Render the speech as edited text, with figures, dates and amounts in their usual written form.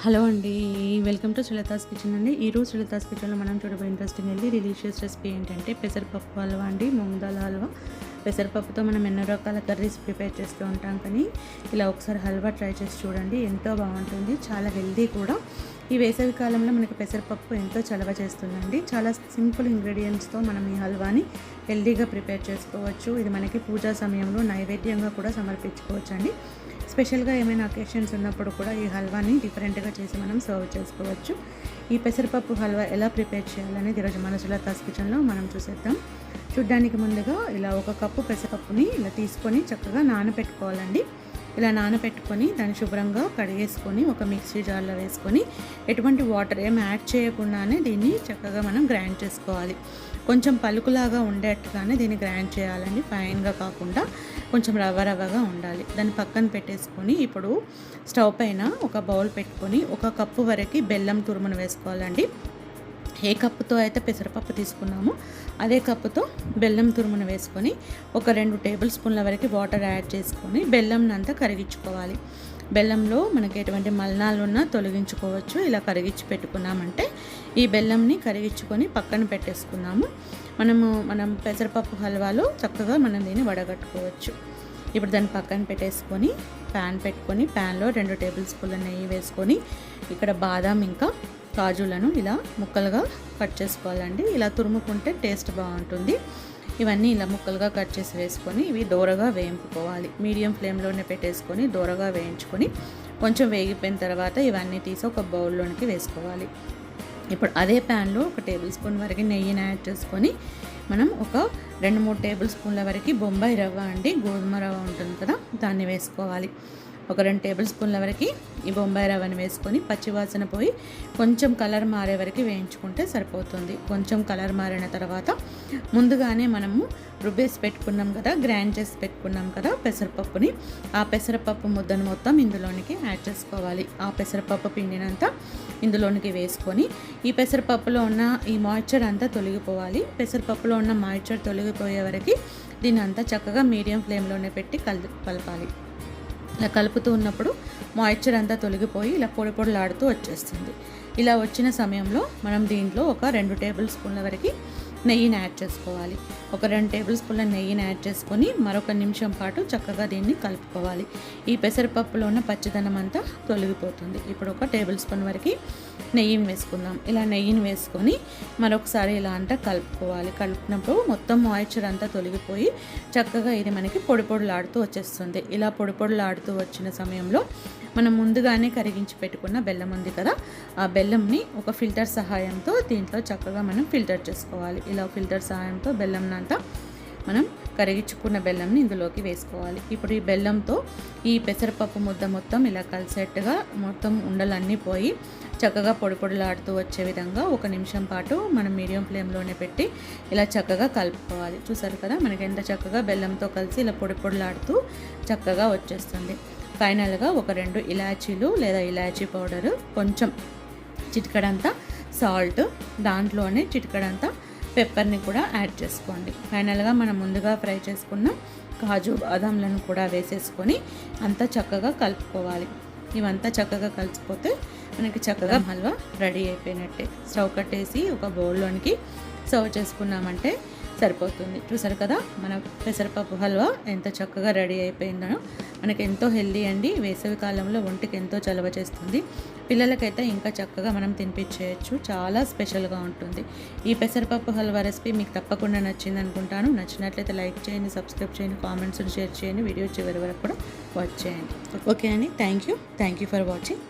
Hello అండి, welcome to Srilatha's kitchen అండి. ఈరోజు శ్రీలతాస్ కిచెన్లో మనం చూడబోయే ఇంట్రెస్టింగ్ వెళ్ళి రిలీషియస్ రెసిపీ ఏంటంటే పెసరపప్పు హల్వా అండి. మూంగ్ దాల్ హల్వా. పెసరపప్పుతో మనం ఎన్నో రకాల కర్రీస్ ప్రిపేర్ చేస్తూ ఉంటాం, కానీ ఇలా ఒకసారి హల్వా ట్రై చేసి చూడండి, ఎంతో బాగుంటుంది, చాలా హెల్దీ కూడా. ఈ వేసవి కాలంలో మనకి పెసరపప్పు ఎంతో చలవ చేస్తుందండి. చాలా సింపుల్ ఇంగ్రీడియంట్స్తో మనం ఈ హల్వాని హెల్దీగా ప్రిపేర్ చేసుకోవచ్చు. ఇది మనకి పూజా సమయంలో నైవేద్యంగా కూడా సమర్పించుకోవచ్చు అండి. స్పెషల్గా ఏమైనా అకేషన్స్ ఉన్నప్పుడు కూడా ఈ హల్వాని డిఫరెంట్గా చేసి మనం సర్వ్ చేసుకోవచ్చు. ఈ పెసరపప్పు హల్వా ఎలా ప్రిపేర్ చేయాలనేది ఈరోజు మన శ్రీలతాస్ కిచెన్లో మనం చూసేద్దాం. చూడ్డానికి ముందుగా ఇలా 1 కప్పు పెసరపప్పుని ఇలా తీసుకొని చక్కగా నానబెట్టుకోవాలండి. ఇలా నానబెట్టుకొని దాన్ని శుభ్రంగా కడిగేసుకొని ఒక మిక్సీ జార్లో వేసుకొని ఎటువంటి వాటర్ ఏం యాడ్ చేయకుండానే దీన్ని చక్కగా మనం గ్రైండ్ చేసుకోవాలి. కొంచెం పలుకులాగా ఉండేట్టుగానే దీన్ని గ్రైండ్ చేయాలండి, ఫైన్గా కాకుండా కొంచెం రవ్వగా ఉండాలి. దాన్ని పక్కన పెట్టేసుకొని ఇప్పుడు స్టవ్ పైన ఒక బౌల్ పెట్టుకొని 1 కప్పు వరకు బెల్లం తురుమును వేసుకోవాలండి. ఏ కప్పుతో అయితే పెసరపప్పు తీసుకున్నామో అదే కప్పుతో బెల్లం తురుమును వేసుకొని ఒక 2 టేబుల్ స్పూన్ల వరకు వాటర్ యాడ్ చేసుకొని బెల్లంని అంతా కరిగించుకోవాలి. బెల్లంలో మనకి ఎటువంటి మలినాలు ఉన్నా తొలగించుకోవచ్చు. ఇలా కరిగించి పెట్టుకున్నామంటే ఈ బెల్లంని కరిగించుకొని పక్కన పెట్టేసుకున్నాము. మనం పెసరపప్పు హల్వాలో చక్కగా మనం దీన్ని వడగట్టుకోవచ్చు. ఇప్పుడు దాన్ని పక్కన పెట్టేసుకొని ప్యాన్ పెట్టుకొని ప్యాన్లో 2 టేబుల్ స్పూన్ల నెయ్యి వేసుకొని ఇక్కడ బాదాం ఇంకా కాజులను ఇలా ముక్కలుగా కట్ చేసుకోవాలండి. ఇలా తురుముకుంటే టేస్ట్ బాగుంటుంది. ఇవన్నీ ఇలా ముక్కలుగా కట్ చేసి వేసుకొని ఇవి దోరగా వేయించుకోవాలి. మీడియం ఫ్లేమ్లోనే పెట్టేసుకొని దోరగా వేయించుకొని కొంచెం వేగిపోయిన తర్వాత ఇవన్నీ తీసి ఒక బౌల్లోనికి వేసుకోవాలి. ఇప్పుడు అదే ప్యాన్లో 1 టేబుల్ స్పూన్ వరకు నెయ్యిని యాడ్ చేసుకొని మనం ఒక 2-3 టేబుల్ స్పూన్ల వరకు బొంబాయి రవ్వ అండి, గోధుమ రవ్వ ఉంటుంది కదా, దాన్ని వేసుకోవాలి. ఒక 2 టేబుల్ స్పూన్ల వరకు ఈ బొంబాయి రవ్వని వేసుకొని పచ్చివాసన పోయి కొంచెం కలర్ మారే వరకు వేయించుకుంటే సరిపోతుంది. కొంచెం కలర్ మారిన తర్వాత ముందుగానే మనము రుబ్బేసి పెట్టుకున్నాం కదా, గ్రైండ్ చేసి పెట్టుకున్నాం కదా పెసరపప్పుని, ఆ పెసరపప్పు ముద్దను మొత్తం ఇందులోనికి యాడ్ చేసుకోవాలి. ఆ పెసరపప్పు పిండినంతా ఇందులోనికి వేసుకొని ఈ పెసరపప్పులో ఉన్న ఈ మాయిశ్చర్ అంతా తొలగిపోవాలి. పెసరపప్పులో ఉన్న మాయిశ్చర్ తొలగిపోయే వరకు దీన్ని అంతా చక్కగా మీడియం ఫ్లేమ్లోనే పెట్టి కలపాలి. ఇలా కలుపుతూ ఉన్నప్పుడు మాయిశ్చర్ అంతా తొలగిపోయి ఇలా పొడిలాడుతూ వచ్చేస్తుంది. ఇలా వచ్చిన సమయంలో మనం దీంట్లో ఒక 2 టేబుల్ స్పూన్ల వరకు నెయ్యిని యాడ్ చేసుకోవాలి. ఒక 2 టేబుల్ స్పూన్ల నెయ్యిని యాడ్ చేసుకొని మరొక నిమిషం పాటు చక్కగా దీన్ని కలుపుకోవాలి. ఈ పెసరపప్పులో ఉన్న పచ్చిదనం అంతా తొలగిపోతుంది. ఇప్పుడు ఒక టేబుల్ స్పూన్ వరకు నెయ్యిని వేసుకుందాం. ఇలా నెయ్యిని వేసుకొని మరొకసారి ఇలా అంతా కలుపుకోవాలి. కలుపుకున్నప్పుడు మొత్తం మాయిశ్చర్ అంతా తొలగిపోయి చక్కగా ఇది మనకి పొడిలాడుతూ వచ్చేస్తుంది. ఇలా పొడిలాడుతూ వచ్చిన సమయంలో మనం ముందుగానే కరిగించి పెట్టుకున్న బెల్లం ఉంది కదా, ఆ బెల్లంని ఒక ఫిల్టర్ సహాయంతో దీంట్లో చక్కగా మనం ఫిల్టర్ చేసుకోవాలి. ఇలా ఫిల్టర్ సహాయంతో బెల్లంని అంతా మనం కరిగించుకున్న బెల్లంని ఇందులోకి వేసుకోవాలి. ఇప్పుడు ఈ బెల్లంతో ఈ పెసరపప్పు ముద్ద మొత్తం ఇలా కలిసేట్టుగా మొత్తం ఉండలన్నీ పోయి చక్కగా పొడిలాడుతూ వచ్చే విధంగా 1 నిమిషం పాటు మనం మీడియం ఫ్లేమ్లోనే పెట్టి ఇలా చక్కగా కలుపుకోవాలి. చూసారు కదా మనకి ఎంత చక్కగా బెల్లంతో కలిసి ఇలా పొడిలాడుతూ చక్కగా వచ్చేస్తుంది. ఫైనల్గా ఒక 2 ఇలాచీలు లేదా ఇలాచీ పౌడరు, కొంచెం చిటికడంతా సాల్ట్, దాంట్లోనే చిటికడంతా పెప్పర్ని కూడా యాడ్ చేసుకోండి. ఫైనల్గా మనం ముందుగా ఫ్రై చేసుకున్న కాజు బాదాంలను కూడా వేసేసుకొని అంతా చక్కగా కలుపుకోవాలి. ఇవంతా చక్కగా కలిసిపోతే మనకి చక్కగా హల్వా రెడీ అయిపోయినట్టే. స్టవ్ కట్టేసి ఒక బౌల్లోనికి సర్వ్ చేసుకున్నామంటే సరిపోతుంది. చూసారు కదా మన పెసరపప్పు హల్వా ఎంత చక్కగా రెడీ అయిపోయిందో. మనకి ఎంతో హెల్దీ అండి, వేసవి కాలంలో ఒంటికి ఎంతో చలవ చేస్తుంది. పిల్లలకైతే ఇంకా చక్కగా మనం తినిపించేయచ్చు, చాలా స్పెషల్గా ఉంటుంది. ఈ పెసరపప్పు హల్వా రెసిపీ మీకు తప్పకుండా నచ్చింది అనుకుంటాను. నచ్చినట్లయితే లైక్ చేయండి, సబ్స్క్రైబ్ చేయండి, కామెంట్స్ షేర్ చేయండి, వీడియో చివరి వరకు కూడా వాచ్ చేయండి. ఓకే అండి, థ్యాంక్ యూ ఫర్ వాచింగ్.